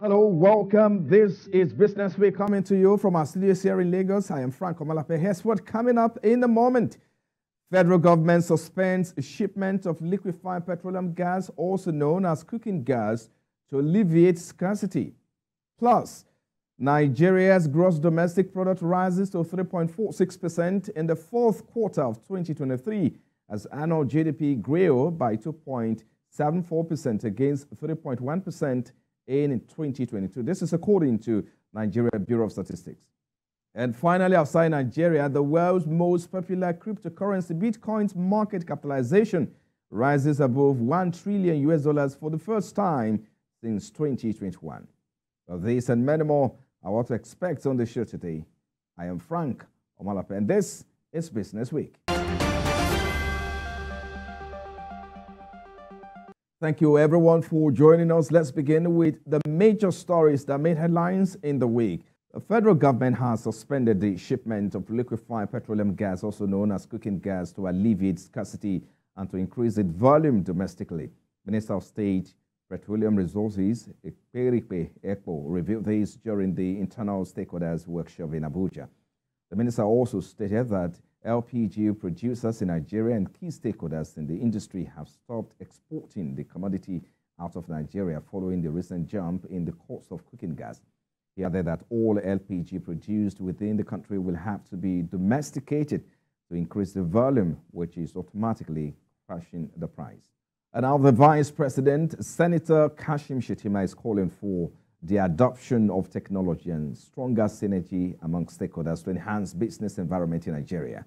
Hello, welcome. This is Business Week coming to you from our studios here in Lagos. I am Frank Omalape. Here's what coming up in a moment. Federal government suspends shipment of liquefied petroleum gas, also known as cooking gas, to alleviate scarcity. Plus, Nigeria's gross domestic product rises to 3.46% in the fourth quarter of 2023 as annual GDP grew by 2.74% against 3.1% in 2022. This is according to Nigeria Bureau of Statistics. And finally, outside Nigeria, the world's most popular cryptocurrency, Bitcoin's market capitalization rises above $1 trillion for the first time since 2021. For this and many more are what to expect on the show today. I am Frank Omalape, and this is Business Week. Thank you, everyone, for joining us. Let's begin with the major stories that made headlines in the week. The federal government has suspended the shipment of liquefied petroleum gas, also known as cooking gas, to alleviate scarcity and to increase its volume domestically. Minister of State Petroleum Resources, Ekperikpe Ekpo, revealed this during the internal stakeholders workshop in Abuja. The minister also stated that LPG producers in Nigeria and key stakeholders in the industry have stopped exporting the commodity out of Nigeria following the recent jump in the cost of cooking gas. He added that all LPG produced within the country will have to be domesticated to increase the volume, which is automatically crashing the price. And now the Vice President, Senator Kashim Shettima, is calling for the adoption of technology and stronger synergy among stakeholders to enhance business environment in Nigeria.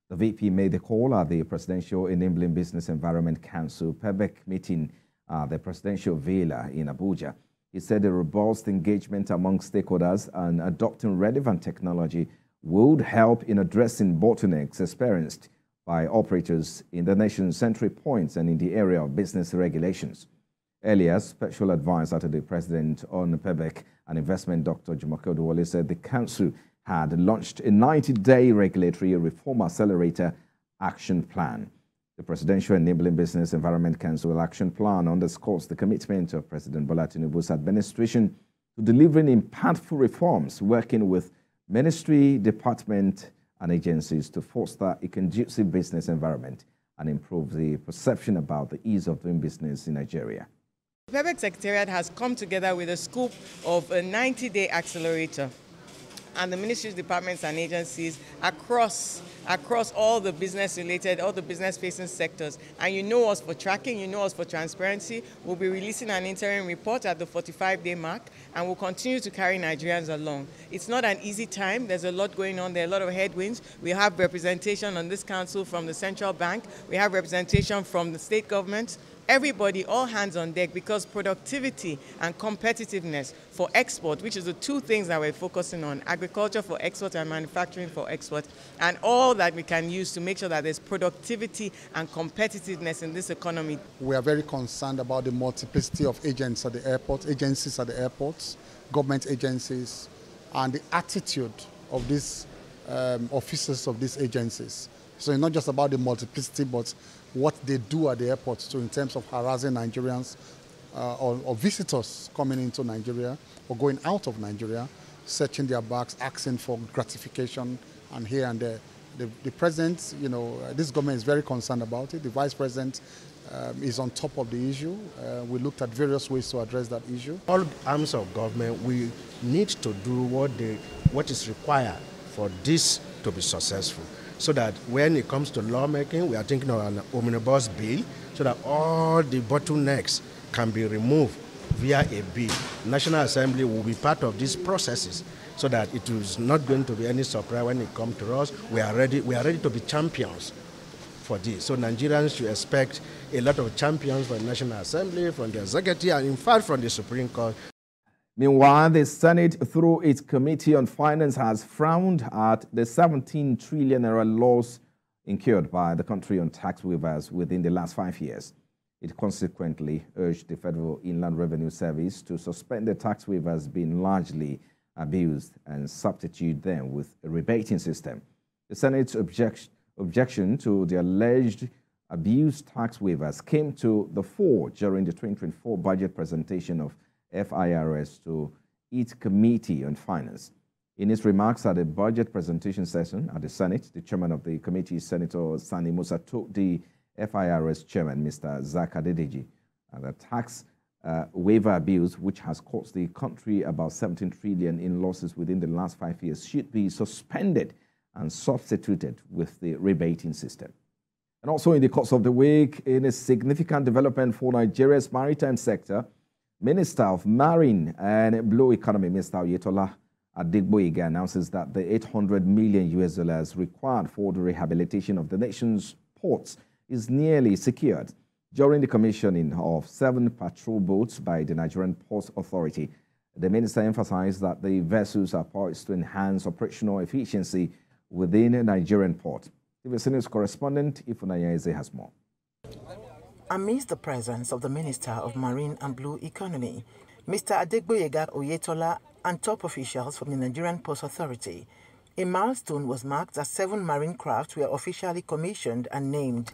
The VP made the call at the Presidential Enabling Business Environment Council PEBEC meeting at the Presidential Villa in Abuja. He said a robust engagement among stakeholders and adopting relevant technology would help in addressing bottlenecks experienced by operators in the nation's entry points and in the area of business regulations. Earlier, Special Advisor to the President on PEBEC and Investment, Dr. Jumoke Odowole, said the Council had launched a 90-day regulatory reform accelerator action plan. The Presidential Enabling Business Environment Council Action Plan underscores the commitment of President Bola Tinubu's administration to delivering impactful reforms, working with ministry, department, and agencies to foster a conducive business environment and improve the perception about the ease of doing business in Nigeria. The PEBEC Secretariat has come together with a scope of a 90-day accelerator, and the ministries, departments, and agencies across all the business-related, all the business-facing sectors. And you know us for tracking, you know us for transparency. We'll be releasing an interim report at the 45-day mark, and we'll continue to carry Nigerians along. It's not an easy time. There's a lot going on. There are a lot of headwinds. We have representation on this council from the central bank. We have representation from the state government. Everybody, all hands on deck, because productivity and competitiveness for export, which is the two things that we're focusing on, agriculture for export and manufacturing for export, and all that we can use to make sure that there's productivity and competitiveness in this economy. We are very concerned about the multiplicity of agents at the airport, agencies at the airports, government agencies, and the attitude of these officers of these agencies. So it's not just about the multiplicity, but what they do at the airport, so in terms of harassing Nigerians or visitors coming into Nigeria or going out of Nigeria, searching their bags, asking for gratification and here and there. The president, this government is very concerned about it. The vice president is on top of the issue. We looked at various ways to address that issue. All arms of government, we need to do what is required for this to be successful, so that when it comes to lawmaking, we are thinking of an omnibus bill, so that all the bottlenecks can be removed via a bill. National Assembly will be part of these processes, so that it is not going to be any surprise when it comes to us. We are ready to be champions for this. So Nigerians should expect a lot of champions from the National Assembly, from the executive, and in fact from the Supreme Court. Meanwhile, the Senate, through its Committee on Finance, has frowned at the 17 trillion naira loss incurred by the country on tax waivers within the last 5 years. It consequently urged the Federal Inland Revenue Service to suspend the tax waivers being largely abused and substitute them with a rebating system. The Senate's objection to the alleged abused tax waivers came to the fore during the 2024 budget presentation of FIRS to its Committee on Finance. In his remarks at the budget presentation session at the Senate, the chairman of the committee, Senator Sani Musa, told the FIRS chairman, Mr. Zak Adedeji, the tax waiver bills, which has cost the country about 17 trillion in losses within the last 5 years, should be suspended and substituted with the rebating system. And also in the course of the week, in a significant development for Nigeria's maritime sector, Minister of Marine and Blue Economy, Mr. Oyetola Adegboyega, announces that the $800 million required for the rehabilitation of the nation's ports is nearly secured. During the commissioning of 7 patrol boats by the Nigerian Ports Authority, the minister emphasized that the vessels are poised to enhance operational efficiency within a Nigerian port. TVC News correspondent Ifunanya Eze has more. Amidst the presence of the Minister of Marine and Blue Economy, Mr. Adegboyega Oyetola and top officials from the Nigerian Ports Authority, a milestone was marked as 7 marine craft were officially commissioned and named.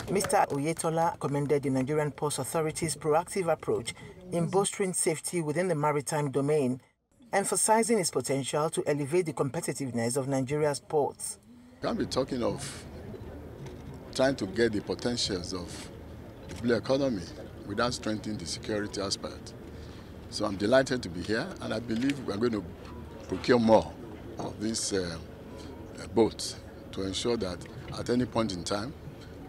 Mr. Oyetola commended the Nigerian Ports Authority's proactive approach in bolstering safety within the maritime domain, emphasizing its potential to elevate the competitiveness of Nigeria's ports. Can't be talking of trying to get the potentials of the blue economy without strengthening the security aspect. So I'm delighted to be here, and I believe we're going to procure more of these boats to ensure that at any point in time,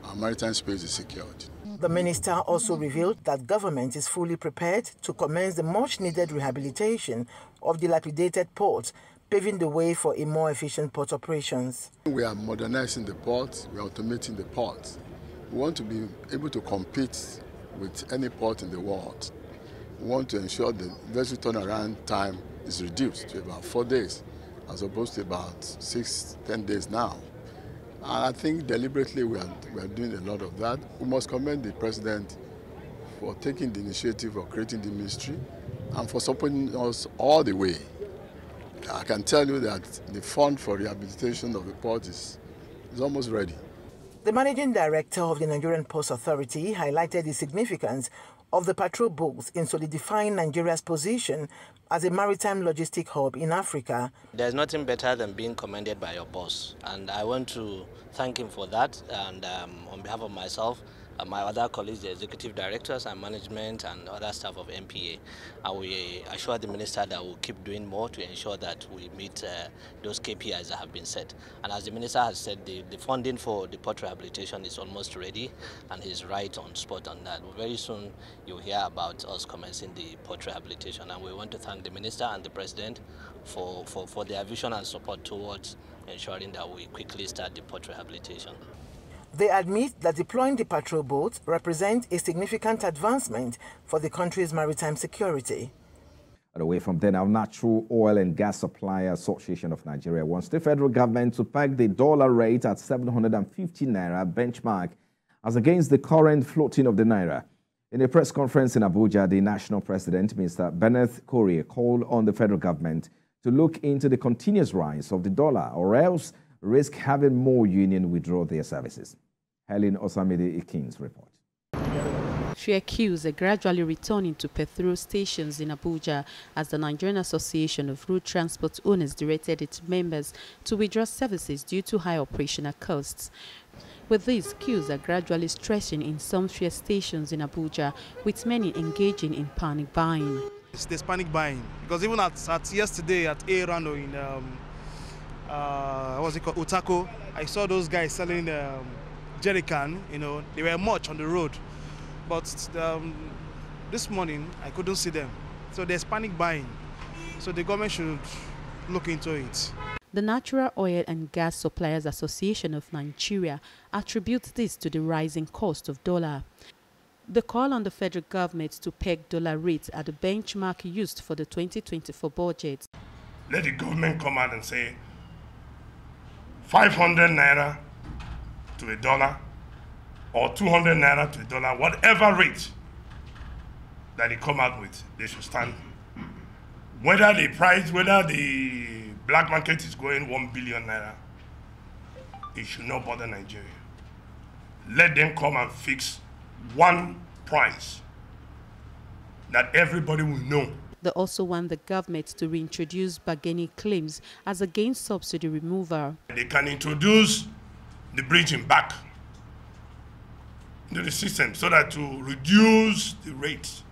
our maritime space is secured. The minister also revealed that government is fully prepared to commence the much-needed rehabilitation of dilapidated ports, paving the way for a more efficient port operations. We are modernizing the ports, we are automating the ports. We want to be able to compete with any port in the world. We want to ensure the vessel turnaround time is reduced to about 4 days, as opposed to about 6-10 days now. And I think deliberately we are doing a lot of that. We must commend the President for taking the initiative of creating the ministry and for supporting us all the way. I can tell you that the fund for rehabilitation of the port is almost ready. The Managing Director of the Nigerian Ports Authority highlighted the significance of the patrol boats in solidifying Nigeria's position as a maritime logistic hub in Africa. There's nothing better than being commended by your boss, and I want to thank him for that. And on behalf of myself, my other colleagues, the executive directors and management and other staff of MPA, and we assure the minister that we'll keep doing more to ensure that we meet those KPIs that have been set. And as the minister has said, the funding for the port rehabilitation is almost ready, and he's right on spot on that. Very soon you'll hear about us commencing the port rehabilitation, and we want to thank the minister and the president for their vision and support towards ensuring that we quickly start the port rehabilitation. They admit that deploying the patrol boats represents a significant advancement for the country's maritime security. And away from there, our Natural Oil and Gas Supplier Association of Nigeria wants the federal government to peg the dollar rate at 750 naira benchmark as against the current floating of the naira. In a press conference in Abuja, the national president, Mr. Bennett Korea, called on the federal government to look into the continuous rise of the dollar or else risk having more union withdraw their services. Helen Osamide Ikins report. Fare queues are gradually returning to petrol stations in Abuja as the Nigerian Association of Road Transport Owners directed its members to withdraw services due to high operational costs. With this, queues are gradually stretching in some fare stations in Abuja, with many engaging in panic buying. There's panic buying because even at yesterday at Rando in what's it called, Utako, I saw those guys selling jerrycan. They were much on the road, but this morning I couldn't see them. So there's panic buying. So the government should look into it. The Natural Oil and Gas Suppliers Association of Nigeria attributes this to the rising cost of dollar. The call on the federal government to peg dollar rates at the benchmark used for the 2024 budget. Let the government come out and say 500 naira to a dollar or 200 naira to a dollar, whatever rate that they come out with, they should stand. Whether the black market is going 1 billion naira, it should not bother Nigeria. Let them come and fix one price that everybody will know. They also want the government to reintroduce bargaining claims as against subsidy removal. They can introduce the bridging back into the system so that to reduce the rates.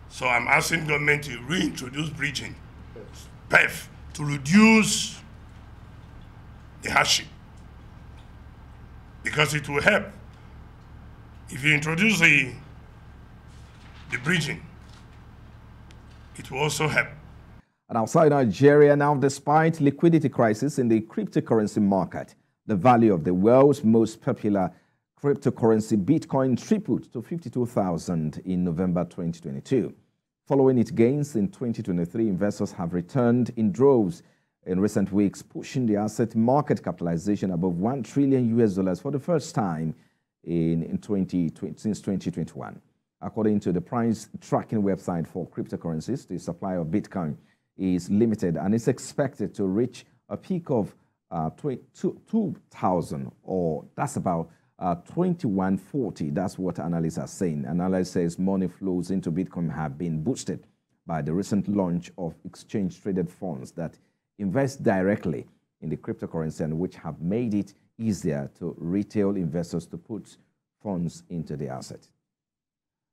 So I'm asking government to reintroduce bridging, PEF, to reduce the hardship, because it will help. If you introduce the bridging, it will also help. And outside Nigeria now, despite liquidity crisis in the cryptocurrency market, the value of the world's most popular cryptocurrency, Bitcoin, tripled to 52,000 in November 2022. Following its gains in 2023, investors have returned in droves in recent weeks, pushing the asset market capitalization above $1 trillion for the first time since 2021. According to the price tracking website for cryptocurrencies, the supply of Bitcoin is limited and is expected to reach a peak of 2,000, or that's about 2140. That's what analysts are saying. Analysts says money flows into Bitcoin have been boosted by the recent launch of exchange-traded funds that invest directly in the cryptocurrency and which have made it easier to retail investors to put funds into the asset.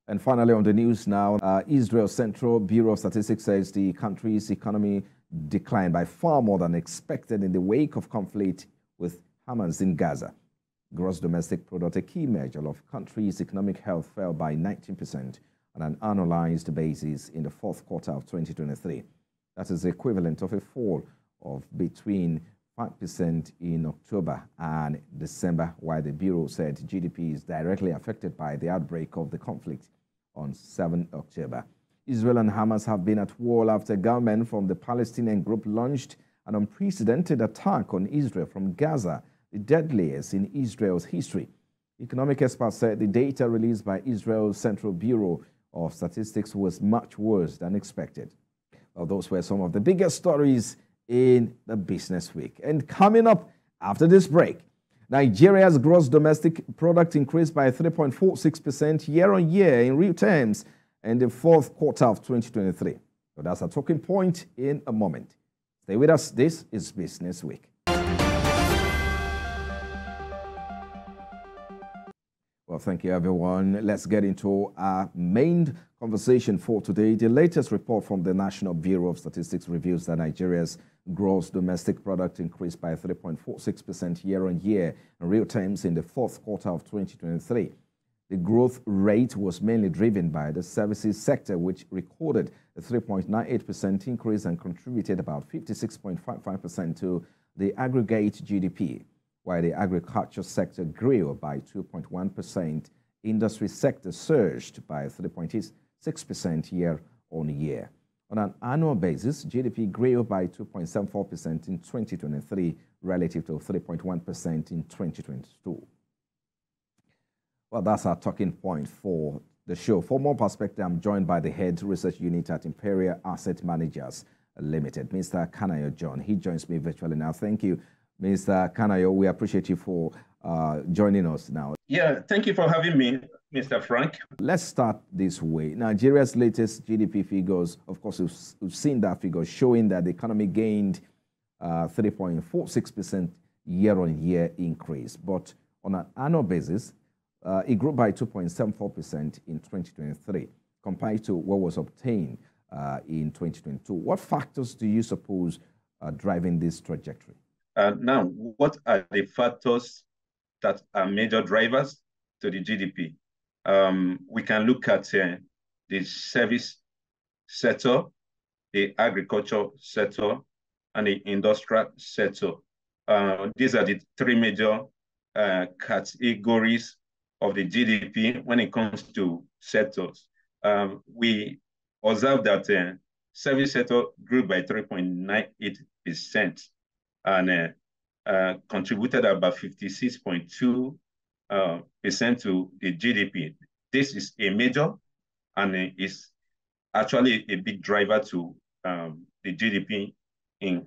And finally, on the news now, Israel's Central Bureau of Statistics says the country's economy declined by far more than expected in the wake of conflict with Hamas in Gaza. Gross domestic product, a key measure of country's economic health, fell by 19% on an annualized basis in the fourth quarter of 2023. That is the equivalent of a fall of between 5% in October and December, while the Bureau said GDP is directly affected by the outbreak of the conflict on 7 October. Israel and Hamas have been at war after gunmen from the Palestinian group launched an unprecedented attack on Israel from Gaza, the deadliest in Israel's history. Economic experts said the data released by Israel's Central Bureau of Statistics was much worse than expected. Well, those were some of the biggest stories in the business week. And coming up after this break, Nigeria's gross domestic product increased by 3.46% year-on-year in real terms in the fourth quarter of 2023. So that's a talking point in a moment. Stay with us. This is Business Week. Well, thank you, everyone. Let's get into our main conversation for today. The latest report from the National Bureau of Statistics reveals that Nigeria's gross domestic product increased by 3.46% year-on-year in real terms in the fourth quarter of 2023. The growth rate was mainly driven by the services sector, which recorded a 3.98% increase and contributed about 56.55% to the aggregate GDP. While the agriculture sector grew by 2.1%, industry sector surged by 3.6% year-on-year. On an annual basis, GDP grew by 2.74% in 2023 relative to 3.1% in 2022. Well, that's our talking point for the show. For more perspective, I'm joined by the head research unit at Imperial Asset Managers Limited, Mr. Kanayo John. He joins me virtually now. Thank you, Mr. Kanayo. We appreciate you for joining us now. Yeah, thank you for having me, Mr. Frank. Let's start this way. Nigeria's latest GDP figures, of course, we've seen that figure showing that the economy gained 3.46% year-on-year increase. But on an annual basis, it grew by 2.74% in 2023 compared to what was obtained in 2022. What factors do you suppose are driving this trajectory? Now, what are the factors that are major drivers to the GDP? We can look at the service sector, the agriculture sector, and the industrial sector. These are the three major categories of the GDP when it comes to sectors. We observe that service sector grew by 3.98% and contributed about 56.2% to the GDP. This is a major and is actually a big driver to the GDP in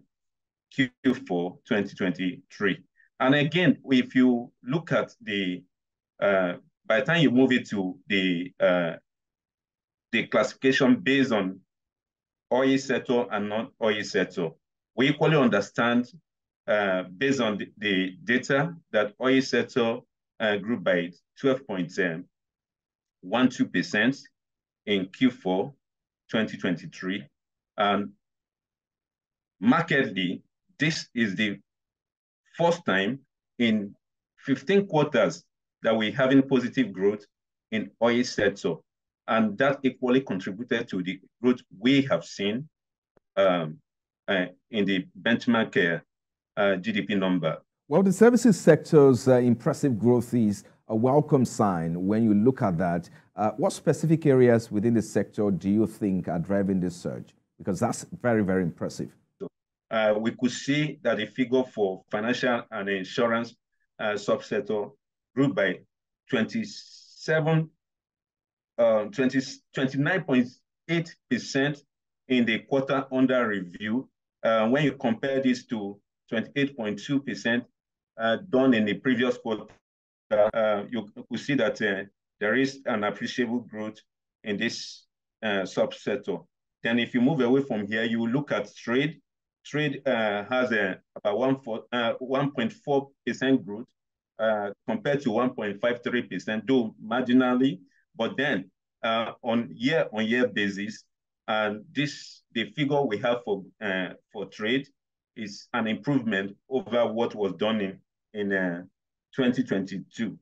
Q4 2023. And again, if you look at the by the time you move it to the the classification based on oil sector and non-oil sector. We equally understand, based on the data, that oil sector grew by 12.12% in Q4 2023. And markedly, this is the first time in 15 quarters that we're having positive growth in oil sector. And that equally contributed to the growth we have seen in the benchmark GDP number. Well, the services sector's impressive growth is a welcome sign when you look at that. What specific areas within the sector do you think are driving this surge? Because that's very, very impressive. We could see that the figure for financial and insurance subsector grew by 29.8% in the quarter under review. When you compare this to 28.2% done in the previous quarter, you could see that there is an appreciable growth in this subsector. Then if you move away from here, you look at trade. Trade has about 1.4% growth compared to 1.53%, though marginally. But then on year-on-year basis, and the figure we have for trade is an improvement over what was done in 2022.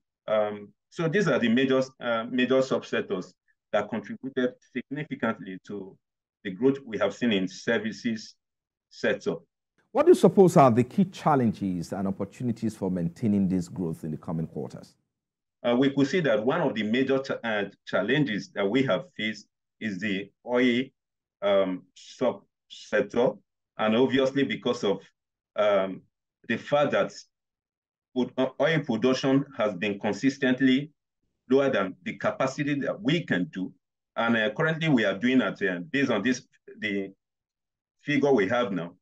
So these are the major subsectors that contributed significantly to the growth we have seen in services sector. What do you suppose are the key challenges and opportunities for maintaining this growth in the coming quarters? We could see that one of the major challenges that we have faced is the oil subsector, and obviously because of the fact that oil production has been consistently lower than the capacity that we can do. And currently we are doing that based on the figure we have now.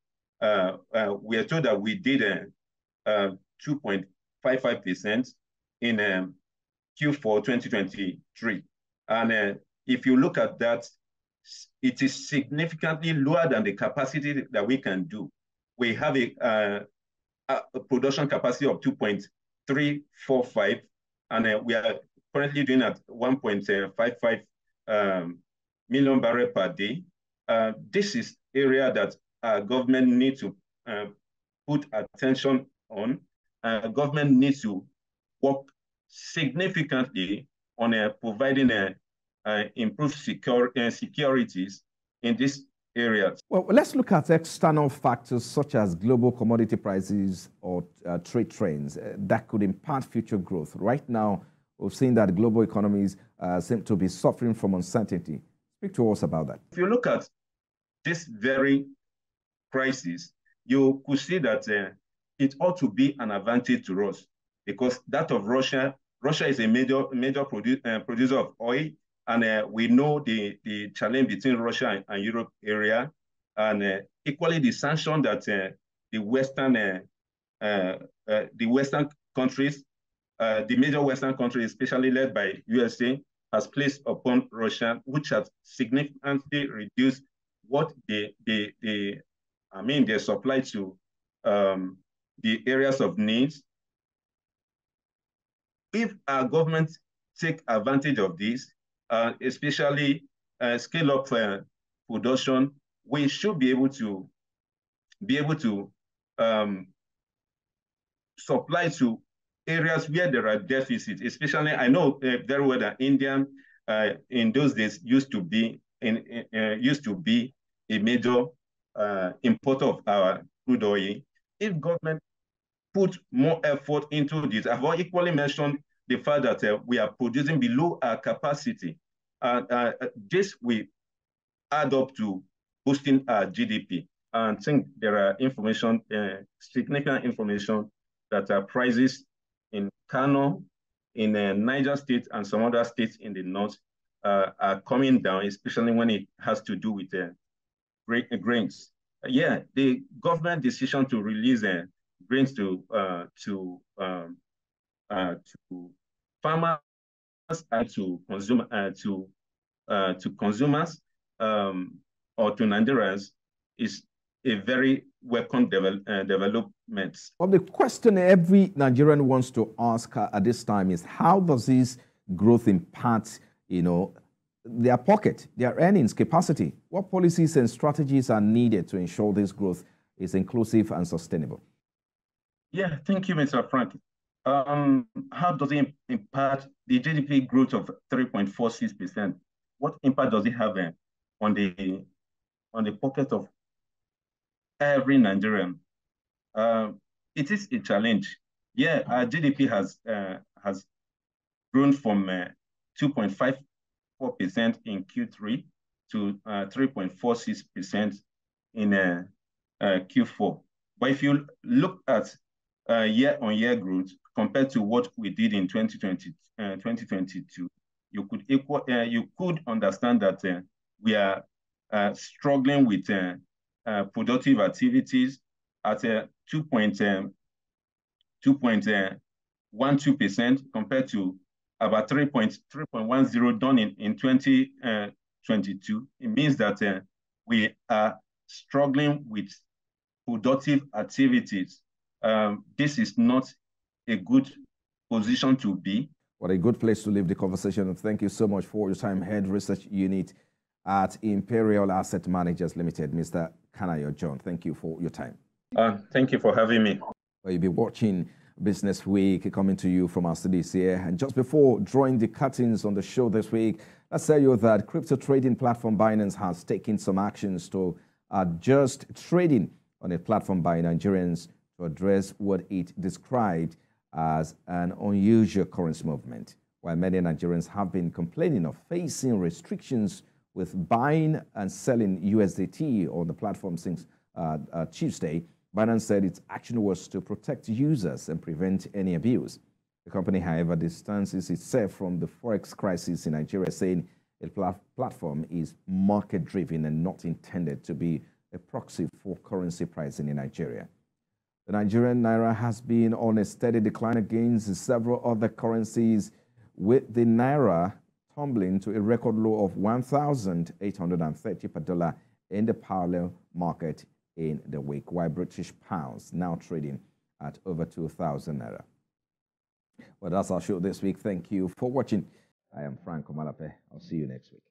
We are told that we did 2.55% in Q4 2023. And if you look at that, it is significantly lower than the capacity that we can do. We have a production capacity of 2.345, and we are currently doing at 1.55 million barrels per day. This is area that government needs to put attention on. Government needs to work significantly on providing improved securities in this area. Well, let's look at external factors such as global commodity prices or trade trends that could impact future growth. Right now, we've seen that global economies seem to be suffering from uncertainty. Speak to us about that. If you look at this very crisis, you could see that it ought to be an advantage to us, because that of Russia is a major producer of oil, and we know the challenge between Russia and Europe area, and equally the sanction that the Western countries, the major Western countries, especially led by USA, has placed upon Russia, which has significantly reduced what their supply to the areas of needs. If our government take advantage of this, especially scale up production, we should be able to supply to areas where there are deficits. Especially, I know very well that India in those days used to be a major importer of our crude oil. If government put more effort into this, I've equally mentioned the fact that we are producing below our capacity. This will add up to boosting our GDP. And I think there are significant information that prices in Kano, in Niger State, and some other states in the north are coming down, especially when it has to do with grains. The government decision to release grains to farmers and to to consumers or to Nigerians is a very welcome development. Well, the question every Nigerian wants to ask at this time is, how does this growth impact, their pocket, their earnings capacity? What policies and strategies are needed to ensure this growth is inclusive and sustainable? Yeah, thank you, Mr. Frank. How does it impact the GDP growth of 3.46%? What impact does it have on the pocket of every Nigerian? It is a challenge. Yeah, our GDP has grown from 2.54% in Q3 to 3.46% in Q4. But if you look at year-on-year growth compared to what we did in 2022, you could understand that we are struggling with productive activities at 2.12% compared to about 3.10 done in 2022. It means that we are struggling with productive activities. This is not a good position to be. What a good place to leave the conversation. And thank you so much for your time, Head Research Unit at Imperial Asset Managers Limited, Mr. Kanayo John. Thank you for your time. Thank you for having me. Well, you'll be watching Business Week coming to you from our studios here. And just before drawing the curtains on the show this week, let's tell you that crypto trading platform Binance has taken some actions to adjust trading on a platform by Nigerians to address what it described as an unusual currency movement. While many Nigerians have been complaining of facing restrictions with buying and selling USDT on the platform since Tuesday, Binance said its action was to protect users and prevent any abuse. The company, however, distances itself from the forex crisis in Nigeria, saying its platform is market-driven and not intended to be a proxy for currency pricing in Nigeria. The Nigerian naira has been on a steady decline against several other currencies, with the naira tumbling to a record low of 1,830 per dollar in the parallel market in the week, while British pounds now trading at over 2,000 naira. Well, that's our show this week. Thank you for watching. I am Frank Omalape. I'll see you next week.